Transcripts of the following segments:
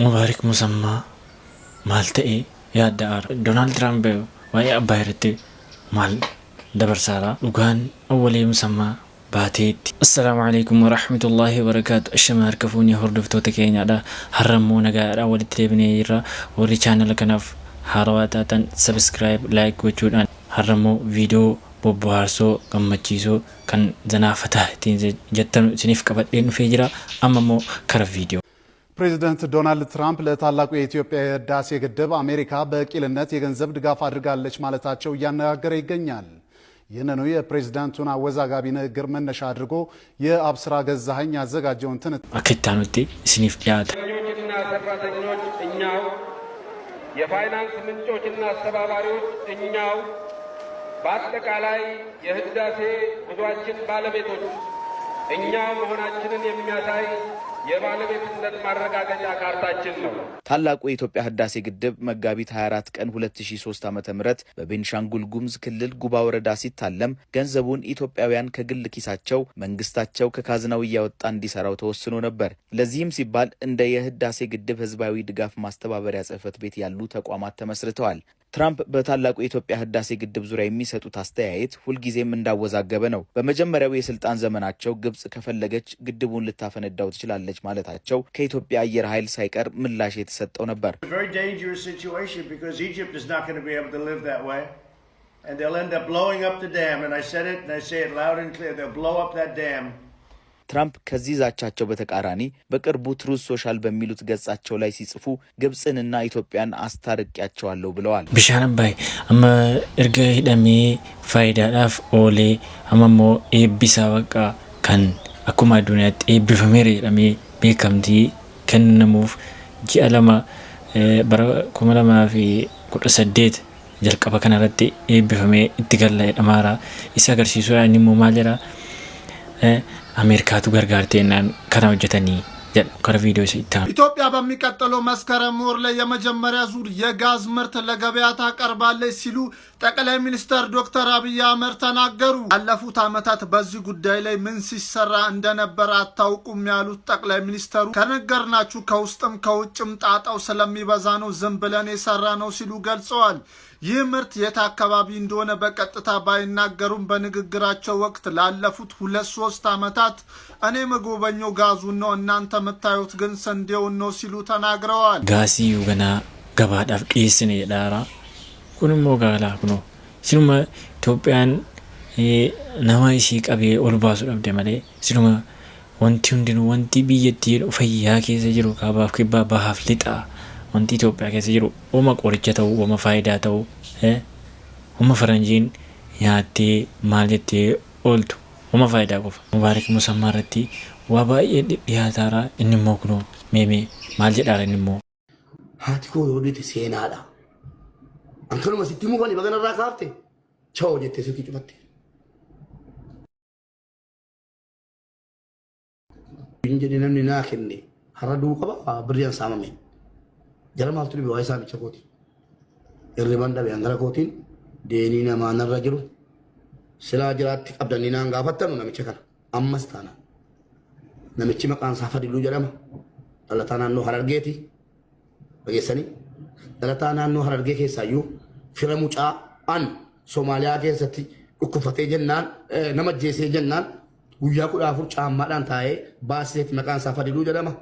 مبارك مسمى مالتئي يا الدار دونالد ترامب ويا أبايرتي مال دبر سارة وكان أولي مسمى باتيت. السلام عليكم ورحمة الله وبركاته. الشمار كفوني هردفتو تكيني على حرمو نقار أول تريبني يرى وري channel كناف حرواتاتن سبسكرايب لايك وجودان حرمو فيديو بوبوهارسو قمتشيسو كان زنافتة تنزي جتن سنف كبتين فيجرا أمامو كرف فيديو. ፕሬዚዳንት ዶናልድ ትራምፕ ለታላቁ የኢትዮጵያ የህዳሴ ግድብ አሜሪካ በቂልነት የገንዘብ ድጋፍ አድርጋለች ማለታቸው እያነጋገረ ይገኛል። ይህንኑ የፕሬዚዳንቱን አወዛጋቢ ንግግር መነሻ አድርጎ የአብስራ ገዛኸኝ ያዘጋጀውን አከታኑቲ ስኒፍ ዲያት ሰራተኞች እኛው፣ የፋይናንስ ምንጮችና አስተባባሪዎች እኛው፣ በአጠቃላይ የህዳሴ ጉዟችን ባለቤቶች እኛው መሆናችንን የሚያሳይ የባለቤትነት ማረጋገጫ ካርታችን ነው። ታላቁ የኢትዮጵያ ህዳሴ ግድብ መጋቢት 24 ቀን 2003 ዓ.ም በቤንሻንጉል ጉሙዝ ክልል ጉባ ወረዳ ሲታለም ገንዘቡን ኢትዮጵያውያን ከግል ኪሳቸው መንግስታቸው ከካዝናው እያወጣ እንዲሰራው ተወስኖ ነበር። ለዚህም ሲባል እንደ የህዳሴ ግድብ ህዝባዊ ድጋፍ ማስተባበሪያ ጽህፈት ቤት ያሉ ተቋማት ተመስርተዋል። ትራምፕ በታላቁ የኢትዮጵያ ህዳሴ ግድብ ዙሪያ የሚሰጡት አስተያየት ሁልጊዜም እንዳወዛገበ ነው። በመጀመሪያው የስልጣን ዘመናቸው ግብጽ ከፈለገች ግድቡን ልታፈነዳው ትችላለች ማለታቸው ከኢትዮጵያ አየር ኃይል ሳይቀር ምላሽ የተሰጠው ነበር። ትራምፕ ከዚህ ዛቻቸው በተቃራኒ በቅርቡ ትሩዝ ሶሻል በሚሉት ገጻቸው ላይ ሲጽፉ ግብጽንና ኢትዮጵያን አስታርቂያቸዋለሁ ብለዋል። ብሻንባይ አማ እርገ ሂደሜ ፋይዳዳፍ ኦሌ አማሞ ኤቢሳ በቃ ከን አኩማ ዱንያት ኤቢፈሜር ሂደሜ ቤከምቲ ከነሙፍ ጂአለማ በረ ኩመለማ ፊ ቁጥሰዴት ጀልቀበ ከነረቲ ኤቢፈሜ ኢትገላ ደማራ ኢሳ ገርሲሱ ያኒሙ ማለራ አሜሪካቱ ገርጋርቴናን ከናውጀተኒ ከረ ቪዲዮ ሲታ ኢትዮጵያ በሚቀጥለው መስከረም ወር ላይ የመጀመሪያ ዙር የጋዝ ምርት ለገበያ ታቀርባለች ሲሉ ጠቅላይ ሚኒስትር ዶክተር አብይ አህመድ ተናገሩ። ያለፉት ዓመታት በዚህ ጉዳይ ላይ ምን ሲሰራ እንደነበር አታውቁም ያሉት ጠቅላይ ሚኒስትሩ ከነገርናችሁ ከውስጥም ከውጭም ጣጣው ስለሚበዛ ነው ዝም ብለን የሰራ ነው ሲሉ ገልጸዋል። ይህ ምርት የት አካባቢ እንደሆነ በቀጥታ ባይናገሩም በንግግራቸው ወቅት ላለፉት 2-3 ዓመታት እኔ መጎበኘው ጋዙን ነው እናንተ መታዩት ግን ስንዴውን ነው ሲሉ ተናግረዋል። ጋሲዩ ገና ገባዳፍ ቂስኔ ዳራ ኩንሞ ጋላኩኖ ሲሉማ ኢትዮጵያን ነማይ ሲቀቤ ኦልባሱ ደብደ ማለ ሲሉማ ወንቲ ሁንዲኑ ወንቲ ቢየቲ ፈያ ከዘ ጅሩ ካባፍ kiba bahaf lixa wanti Itoophiyaa keessa jiru uma qoricha ta'u uma faayidaa ta'u uma faranjiin nyaattee maal jettee ooltu uma faayidaa qofa. Mubaarak musammaa irratti waa baay'ee dhiyaataara inni immoo kunoo meemee maal jedhaara inni immoo. Haati koo yooditi seenaadha. Ankanuma sitti mukani baganarraa kaafte choo jettee sitti cufatte. Hin jedhi namni naa kenne har'a duu qaba birriyaan saamame. Jala maaltu dhibe waa isaa bicha kooti. Hirriban dhabe hangara kootiin deenii namaa narra jiru silaa jiraatti qabdanii naan gaafattanu namicha kana ammas taana. Namichi maqaan isaa Fadiluu jedhama. Dhalataa naannoo Harargeeti. Dhageessanii dhalataa naannoo Harargee keessaayyuu fira mucaa an Soomaaliyaa keessatti dhukkufatee jennaan nama ajjeesee jennaan guyyaa 14 caammaadhaan taa'ee baaseeti maqaan isaa Fadiluu jedhama.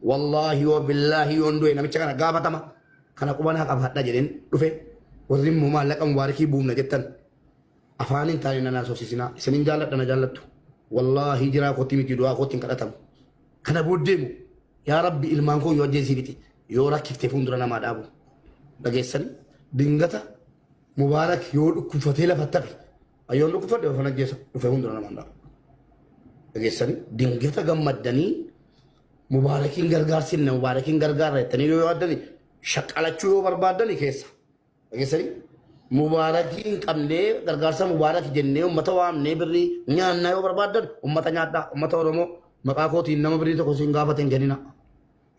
Wallahi wa billahi yondoe namicha kana gaafatama kana qubana qabadha jedhen dhufe warri immoo maallaqa Mubaarakii buufna jettan afaanin taane nana soosisina isinin jaalladha na jaallattu wallahi jira kooti miti du'a kootiin kadhatamu kana booddeemu yaa rabbi ilmaan koo yoo ajjeesifiti yoo rakkifte fuundura namaa dhaabu dhageessani dingata Mubaarak yoo dhukkufatee lafattafi ayyoon dhukkufadhe ofan ajjeesa dhufe fuundura namaa dhaabu dhageessani dingata gammaddanii Mubaarakiin gargaarsinne Mubaarakiin gargaarra jettanii yoo yaaddani shaqqalachuu yoo barbaadani keessa dhageessanii Mubaarakiin qabnee gargaarsa Mubaarak jennee uummata waamnee birrii nyaannaa yoo barbaadan uummata nyaadhaa uummata Oromoo maqaa kootiin nama birrii tokko siin gaafateen kennina.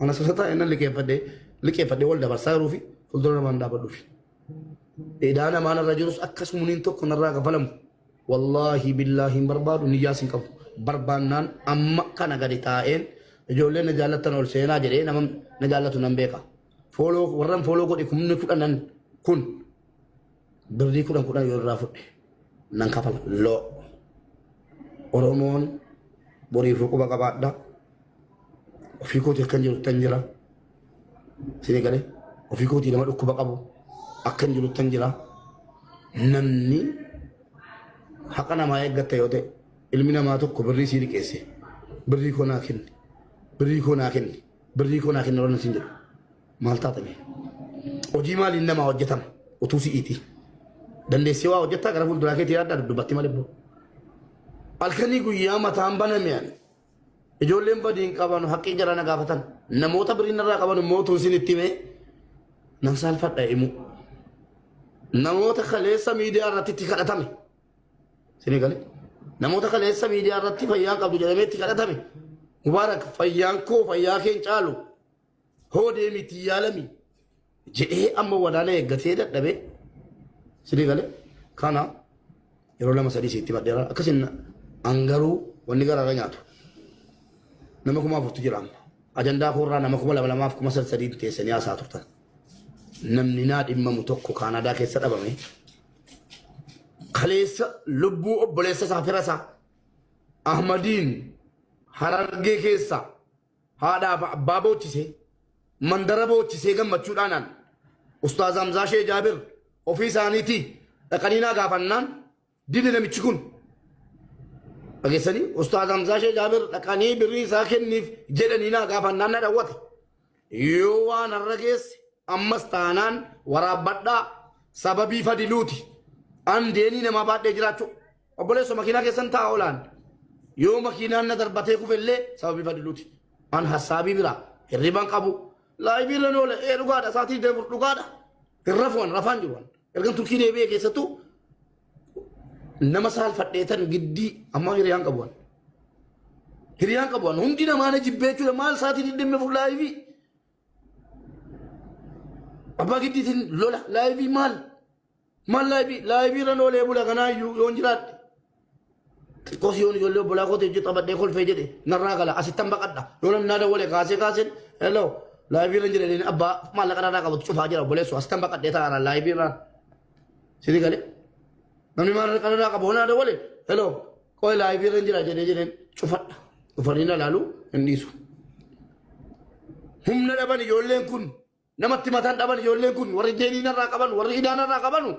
Ana sasata inni liqeeffadhee wal dabarsaa jiruu fi fuuldura namaan dhaabadhuufi. Dheedaa namaan irra jirus akkasumuniin tokko narraa kafalamu wallaahi billaahi hin barbaadu niyyaa siin qabu barbaannaan amma kana gadi taa'een ijoolleen na jaallatan ol seenaa jedhee nama na jaallatu nan beeka fooloo warran fooloo godhe kumni kudhanan kun birrii kudhan yoo irraa fudhe nan kafala loo Oromoon boriif quba qabaadha ofii kootii akkan jiru tan jira sini galee ofii kootii nama dhukkuba qabu akkan jiru tan jira namni haqa namaa eeggatta yoo ta'e ilmi namaa tokko birrii sii liqeesse birrii koo naa kenni birrii koo naa kenni birrii koo naa kenni roona siin jedhu maal taatame hojii maaliin namaa hojjetama utuu si'iiti dandeessee waa hojjettaa gara fuulduraa keetii yaaddaa dubbatti malee boo halkanii guyyaa mataan banameen ijoolleen badiin qaban haqqii jara na gaafatan namoota biriin irraa qaban immoo utuu isin itti himee nan saalfadha himu namoota kaleessa miidiyaa irratti itti kadhatame sini galee namoota kaleessa miidiyaa irratti fayyaan qabdu jedhamee itti kadhatame mubaarak fayyaan koo fayyaa keen caalu hoo deemiti yaalami jedhee amma wadaana eeggatee dadhabee sini galee kana yeroo lama sadii sitti badheera akkasin angaruu wanni garaa nyaatu nama kuma furtu jira ajandaa koorraa nama kuma lama kuma sadii teessanii haasaa turtan namni naa dhimmamu tokko kaanadaa keessa dhabame kaleessa lubbuu obboleessa isaa firasaa Ahmadiin Harargee keessa haadhaaf abbaa boochise mandara boochise gammachuudhaanaan Ustaaz Hamzaa Shee Jaabir ofii isaaniitii dhaqanii naa gaafannaan didi namichi kun dhageessanii Ustaaz Hamzaa Shee Jaabir dhaqanii birrii isaa kenniif jedhanii naa gaafannaan na dhawwate yoo waan har'a geesse ammas taanaan waraabbadhaa sababii fadiluuti an deenii namaa baadhee jiraachuu obboleessa makiinaa keessan taa'aa oolaan yoo makiinaan na darbatee kufellee sababii fadiluuti an hassaabii biraa hirribaan qabu laayibiirra noole dhugaadha saatii deemur dhugaadha hirrafuun rafaan jiruwan ergan turkii deebi'ee keessattuu nama saalfadheetan giddii amma hiriyaan qabuwan hundi namaa na jibbee jechuudha maal saatii diddimme fur laayibii abbaa giddiitiin lola laayibii maal laayibiirra noolee bula kanaayyuu yoon jiraadhe xiqqoos yoon ijoollee obbolaa kootee hojii xabadhee kolfee jedhe narraa gala asittan baqadha yoo namni naa dawwalee kaaseen hello laayibiirra jedhanii abbaa maallaqa narraa qabatu cufaa jira obboleessu asittan baqadhee taa'aara laayibiirra sini galee namni maallaqa narraa qabu naa dawwalee hello qoy laayibiirra jira jedheen cufadha dhufanii na laaluu hin dhiisu humna dhaban ijoolleen kun namatti mataan dhaban ijoolleen kun warri deenii narraa qaban warri idaan narraa qabanu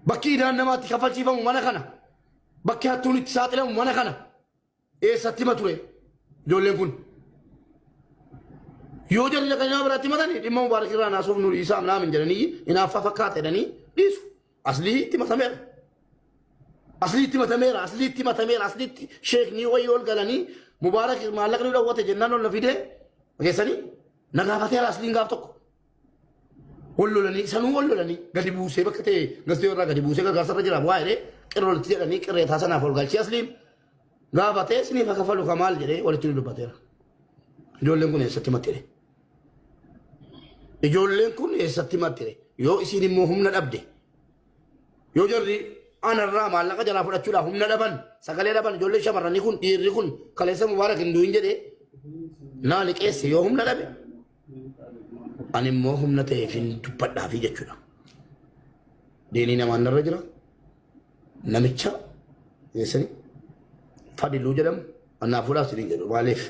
bakki idaan namaatti kafalchiifamu mana kana bakki hattuun itti saaxilamu mana kana eessatti hima ture ijoolleen kun yoo jarri dhaqanii biraatti matanii dhimma mubaarak irraa naasuuf nuuri isaa naamin jedhanii hinaaffaa fakkaata jedhanii dhiisu asliitti matameera asliitti sheeknii wayii ol galanii mubaarak maallaqni dhawwate jennaan ol na fidee geessanii na gaafateera asliin gaaf tokko wallolanii sanuu wallolanii gadi buusee bakka ta'e gastee irraa gadi buusee gargaarsarra jira bu'aa jedhee qirroolti jedhanii qirreetaa sanaaf ol galchee asliin gaafatee siniif akka falu kamaal jedhee walitti nu dubbateera ijoolleen kun eessatti mattire ijoolleen kun eessatti mattire yoo isiin immoo humna dhabde yoo jarri anarraa maallaqa jalaa fudhachuudhaaf humna dhaban sagalee dhaban ijoollee shamarranii kun dhiirri kun kaleessa mubaarak hin du'in jedhee naa liqeesse yoo humna dhabe ani immoo humna ta'eef hin dubbadhaafi jechuudha deenii namaan narra jira namicha eessanii fadiluu jedhamu annaa fuudhaaf siniin jedhu maaliif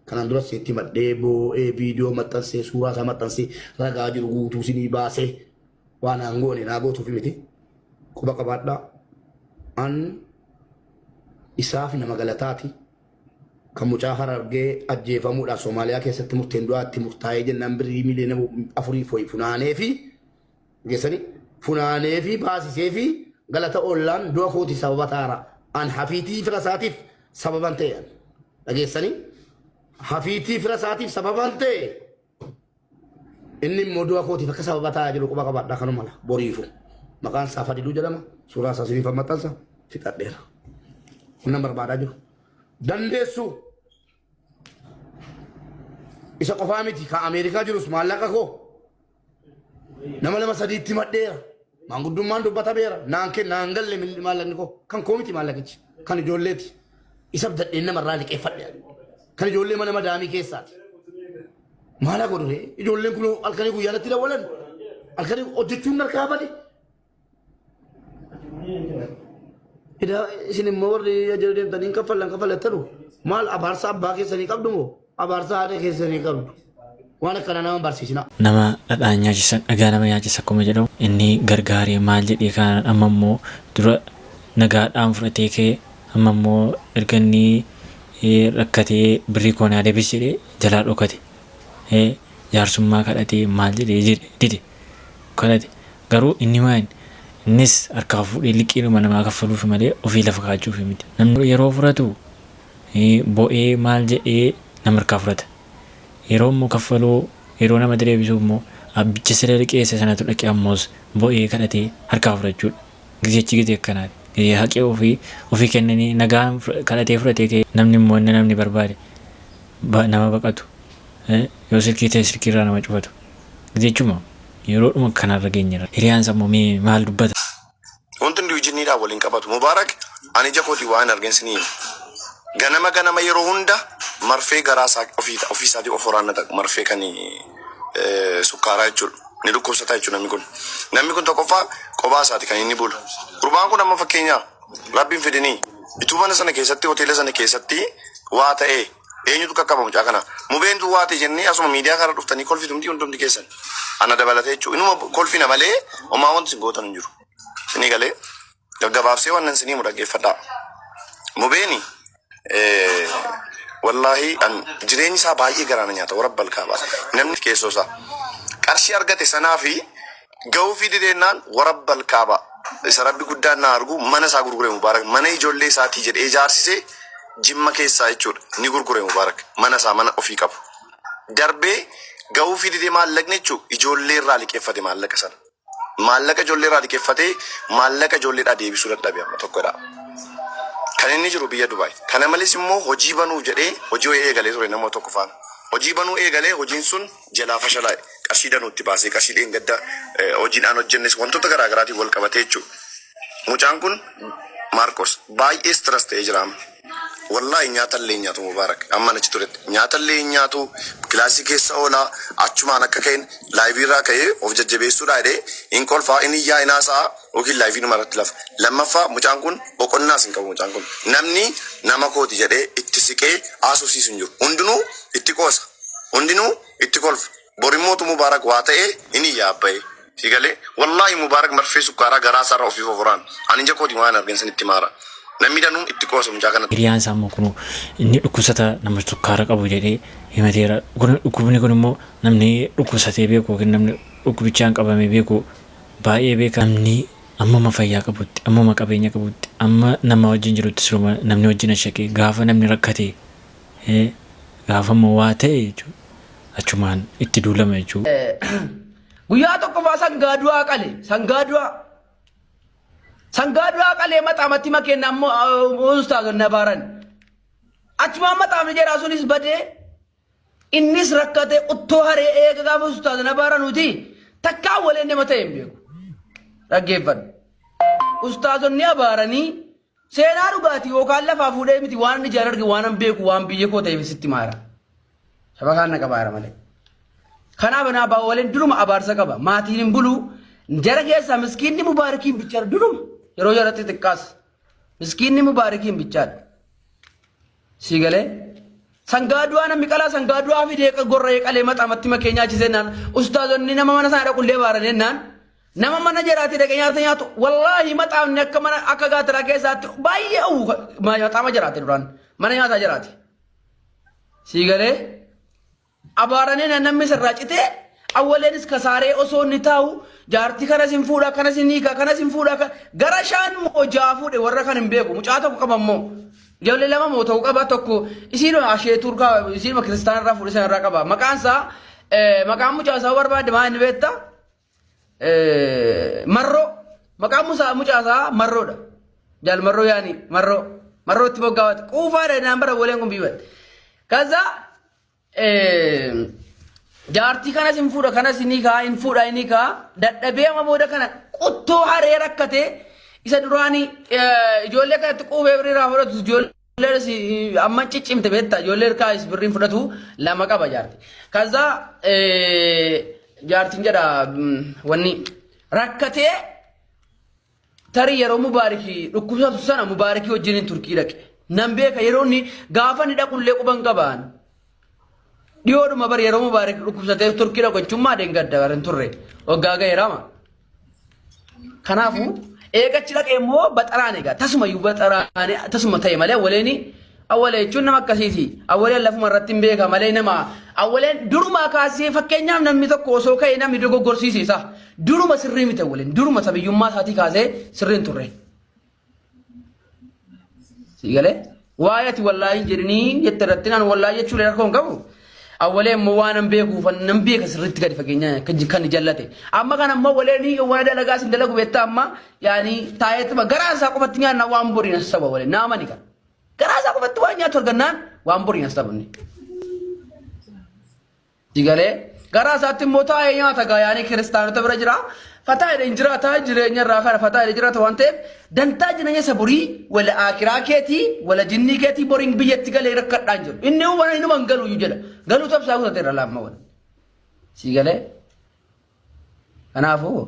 kanaan dura seetti madhee boo'ee viidiyoo maxxansee suuraa isaa maxxansee ragaa jiru guutuu sinii baasee waan aangoone naa gootuuf miti quba qabaadhaa an isaaf nama galataati kan mucaa Harargee ajjeefamuudhaaf Soomaaliyaa keessatti murteen du'aatti murtaa'ee jennaan birrii miliyoona 4 funaanee fi baasisee fi galata ollaan du'a kooti sababa taara an hafiitii fira isaatiif sababan ta'e dhageessanii hafiitii fira isaatiif sababan ta'e inni immoo du'a kootiif akka sababa taa'aa jiru quba qabaadhaa kanuma mala boriifu maqaan isaa Fadiluu jedhama suuraa isaa siniif maxxansa fixadheera humna barbaadaa jiru dandeessu isa qofaa miti ka Ameerikaa jirus maallaqa koo nama lama sadiitti madheera maanguddummaan dubbata beera naan galle maallaqni koo kan koo miti maallaqichi kan ijoolleeti isa dadheen namarraa liqeeffadhe kan ijoollee mana madaamii keessaati. Maala godhure ijoolleen kun halkanii guyyaatti dawalan halkanii hojjechuun harkaa bade. Ida isin immoo warri ajajaa deemtanii kaffalatanu maal abaarsa abbaa keessanii qabdu moo abaarsa haadha keessanii qabdu waan akkana nama barsiisina. Nama dhadhaan nyaachisan dhagaa nama nyaachisa akkuma jedhamu inni gargaaree maal jedhee kan amma immoo dura nagaadhaan fudhatee kee amma immoo erga inni rakkatee birrii koonaa deebis jedhee jalaa dhokate jaarsummaa kadhatee maal jedhee dide kadhate garuu inni waan innis harkaa fuudhee liqiidhuma namaa kaffaluuf malee ofii lafa kaa'achuuf miti. Namni yeroo fudhatu bo'ee maal jedhee nama harkaa fudhata. Yeroo immoo kaffaluu yeroo nama deebisuu immoo abbicha siree liqeesse sanatu dhaqee ammoos bo'ee kadhatee harkaa fudhachuudha. Gizeechi gizee akkanaati. Haqee ofii kennanii nagaan kadhatee fudhatee kee namni immoo namni barbaade nama baqatu yoo silkii ta'e silkiirraa nama cufatu. Gizeechuma yeroo dhuma kanarra geenyerra. Hiriyaan sammuu maal dubbata? Wanti hundi wajjiniidhaan waliin qabatu. Mubaarak ani ija kootii waan argeensanii ganama yeroo hunda marfee garaa ofiisaatii of waraannata marfee kan sukkaaraa jechuudha. Ni dhukkubsataa jechuudha namni kun. Namni kun tokkoffaa kophaa isaati kan inni bulu. Gurbaan kun amma fakkeenyaa rabbiin fidanii bituu mana sana keessatti hoteela sana keessatti waa ta'ee eenyutu qaqqaba mucaa kana. Mubeentu waa ta'e jennee asuma miidiyaa kana dhuftanii kolfitumti hundumti keessan. Ana dabalatee jechuudha. Inuma kolfina malee homaa wanti sin gootan hin jiru. Inni galee gaggabaabsee waan nan sinii mudhaggeeffadhaa. Mubeeni wallahi jireenyi isaa baay'ee garaana nyaata warra balkaabaa. Namni keessoo isaa qarshii argate sanaa fi ga'uu fi dideenaan warra balkaabaa. Isa rabbi guddaan na argu mana isaa gurgure Mubaarak mana ijoollee isaatii jedhee ijaarsisee Jimma keessaa jechuudha ni gurgure Mubaarak mana isaa mana ofii qabu. Darbee ga'uu fi didee maallaqni jechuun ijoollee irraa liqeeffate maallaqa sana. Maallaqa ijoollee irraa liqeeffatee maallaqa ijoolleedhaa deebisuu dadhabee amma tokkodha. Kan inni jiru biyya Dubaay. Kana malees immoo hojii banuu jedhee hojii eegalee ture nama tokko faana. Hojii banuu eegalee hojiin sun jalaa fashalaa'e. Qarshii danuutti baasee qarshii dheengadda hojiidhaan hojjennes wantoota garaagaraatiin wal qabatee jechuudha. Mucaan kun Maarkos baay'ee stress ta'ee jira amma. Wallahi nyaatallee nyaatu Mubaarak amma nachi turetti nyaatallee nyaatu kilaasii keessa oolaa achumaan akka ka'een laayiviirraa ka'ee of jajjabeessuudha jedhee hin kolfaa inni iyyaa inaasaa yookiin laayivii numarratti lafa. Lammaffaa mucaan kun boqonnaas hin qabu mucaan kun namni nama kooti jedhee itti siqee haasofsiisu hin jiru. Hundinuu itti qoosa hundinuu itti kolfa. Borimmootu Mubaarak waa ta'ee inni yaabbayee sigalee wallahi Mubaarak marfee sukkaaraa garaa isaarra ofii fofuraan ani ija kooti waan argeensan itti maara. Namni danuun itti qoosa mucaa kanatti. Hiriyaan isaa immoo kun inni dhukkubsata nama sukkaara qabu jedhee himateera. Dhukkubni kun immoo namni dhukkubsatee beeku yookiin namni dhukkubichaan qabamee beeku baay'ee beeka. Namni ammuma fayyaa qabutti ammuma qabeenya qabutti amma nama wajjin jirutti siruma namni wajjin ashaqee gaafa namni rakkate gaafa immoo waa ta'e jechuudha. Achumaan itti duulama jechuudha. Guyyaa tokko faa sangaa qale sangaa qalee maxaamatti makeenna ammoo ustaaza nabaaran achumaan maxaamni jedhaa sunis badee innis rakkate uttoo haree eega gaafa ustaaza nabaaranuuti takkaa waleen nama ta'e hin beeku dhaggeeffadhu. Ustaazonni abaaranii seenaa dhugaatii yookaan lafaa fuudhee miti waan inni jaalladhu waan an beeku waan biyya koo ta'eef sitti maara. Saba kaan na qabaara malee. Kanaaf naa baa waleen duruma abaarsa qaba. Maatiin hin bulu jara keessaa miskiinni Mubaarakiin bichaadha duruma yeroo jaratti xiqqaas miskiinni Mubaarakiin bichaadha. Siigalee sangaa du'aa namni qalaa sangaa du'aa fi deeqa gorra qalee maxaamatti makeenyaa chisennaan ustaazonni nama mana sana dhaqullee baaran jennaan nama mana jiraate dhaqee nyaata nyaatu wallaahi maxaamni akka mana akka gaataraa keessaatti baay'ee maxaama jiraate duraan mana nyaataa jiraate. Siigalee abaaranii namni sirraa citee awwaleenis kasaaree osoo inni taa'u jaartii kanas hin fuudha kanas hin hiika kanas hin fuudha gara shaan hojaa fuudhe warra kan hin beeku mucaa tokko qaba immoo ijoollee lama moo ta'u qaba tokko isiin ashee turkaa isiin kiristaanarraa fuudhe sanarraa qaba maqaan mucaa isaa barbaade maa inni beekta marroo maqaan mucaa isaa marroodha jaal marroo yaani marroo itti moggaawate quufaadha naan bara waleen kun biiwate kaza jaartii kanas hin fuudha kanas hin hiikaa dadhabee ama booda kana qottoo haree rakkate isa duraanii ijoollee kanatti quufee biriirraa fudhatu ijoollee amma ciccimte beetta ijoollee kaayis birriin fudhatu lama qaba jaarti. Kaza jaartiin jedha wanni rakkatee tarii yeroo mubaarikii dhukkubsatu sana mubaarikii wajjiniin Turkii dhaqe. Nan beeka yeroo inni gaafa ni dhaqullee quban qabaan. Dhiyoodhuma bari yeroo mubaarikii dhukkubsatee Turkii dhaqu jechuummaa deeggadda garan turre waggaa ga'eerama. Kanaafuu eegachi dhaqee immoo baxaraan egaa tasumayyuu baxaraan tasuma ta'e malee awwalee jechuun nama akkasiiti. Awwaleen lafuma irratti hin beeka malee nama awwaleen duruma kaasee fakkeenyaaf namni tokko osoo ka'e namni dogoggorsiisa. Duruma sirrii miti awwaleen duruma sabiyyummaa isaatii kaasee sirriin turre. Sigalee waayati wallaahi jedhanii jette irratti naan wallaahi jechuun rakkoon qabu. Awwaleen immoo waan nan beekuuf nan beeka sirriitti gadi fageenya kan jallate. Amma kan ammoo awwaleen waan dalagaa sin dalagu beektaa amma yaani taa'eetuma garaa isaa qofatti nyaanna waan boriin as saba awwaleen naama ni kan. Garaa isaa qofatti waan nyaatu argannaan waan boriin as sabni. Sigalee garaa isaatti immoo taa'ee nyaata gaa yaani kiristaanota bira jira. Fataa jedheen jiraata jireenya irraa kana fataa jedhee jiraata waan ta'eef dantaa jireenya isa borii wala akiraa keetii wala jinnii keetii boriin biyyatti galee rakkadhaan jiru. Inni waan inni mangalu jedha. Galuu tabsaa kutatee irra laamma wal. Sigalee kanaafuu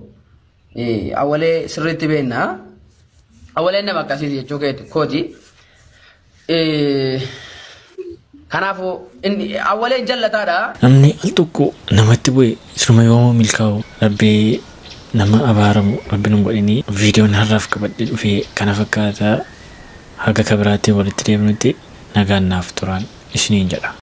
awwalee sirriitti beekna. Awwaleen nama akkasiiti jechuu kooti. Kanaafuu awwaleen jallataadha. Namni al tokko namatti bu'e sirma yoo milkaa'u Rabbii nama abaaramu Rabbiin hin godhini. Viidiyoon har'aaf qabadhe dhufee kana fakkaata haga kabiraatti walitti deemnutti nagaan naaf turan isiniin jedha.